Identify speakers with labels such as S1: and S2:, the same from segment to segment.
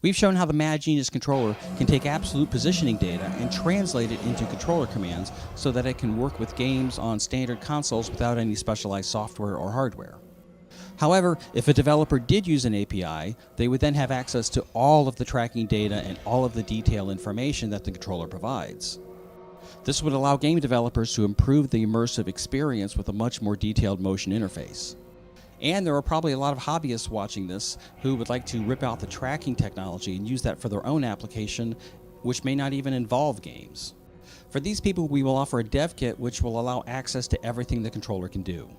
S1: We've shown how the Mad Genius controller can take absolute positioning data and translate it into controller commands so that it can work with games on standard consoles without any specialized software or hardware. However, if a developer did use an API, they would then have access to all of the tracking data and all of the detail information that the controller provides. This would allow game developers to improve the immersive experience with a much more detailed motion interface. And there are probably a lot of hobbyists watching this who would like to rip out the tracking technology and use that for their own application, which may not even involve games. For these people, we will offer a dev kit which will allow access to everything the controller can do.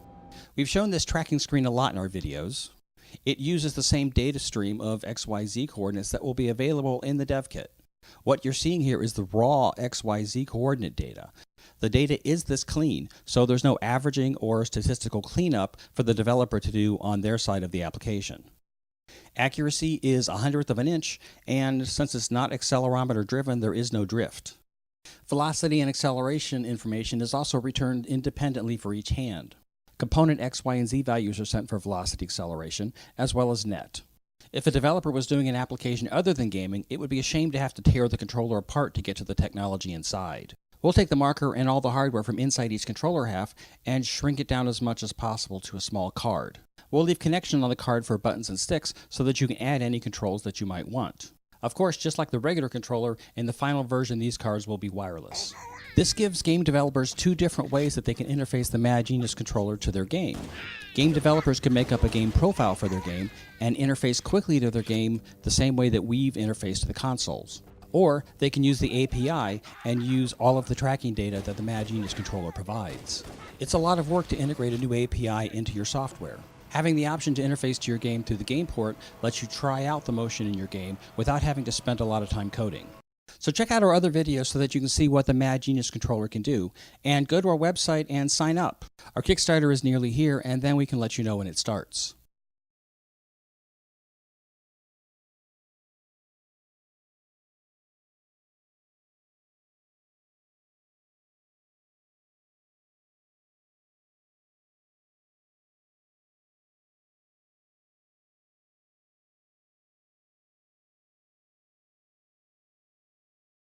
S1: We've shown this tracking screen a lot in our videos. It uses the same data stream of XYZ coordinates that will be available in the dev kit. What you're seeing here is the raw XYZ coordinate data. The data is this clean, so there's no averaging or statistical cleanup for the developer to do on their side of the application. Accuracy is 1/100th of an inch, and since it's not accelerometer driven, there is no drift. Velocity and acceleration information is also returned independently for each hand. Component X, Y, and Z values are sent for velocity acceleration, as well as net. If a developer was doing an application other than gaming, it would be a shame to have to tear the controller apart to get to the technology inside. We'll take the marker and all the hardware from inside each controller half and shrink it down as much as possible to a small card. We'll leave connection on the card for buttons and sticks so that you can add any controls that you might want. Of course, just like the regular controller, in the final version these cards will be wireless. This gives game developers two different ways that they can interface the Mad Genius controller to their game. Game developers can make up a game profile for their game and interface quickly to their game the same way that we've interfaced to the consoles. Or they can use the API and use all of the tracking data that the Mad Genius controller provides. It's a lot of work to integrate a new API into your software. Having the option to interface to your game through the game port lets you try out the motion in your game without having to spend a lot of time coding. So check out our other videos so that you can see what the Mad Genius controller can do, and go to our website and sign up. Our Kickstarter is nearly here, and then we can let you know when it starts.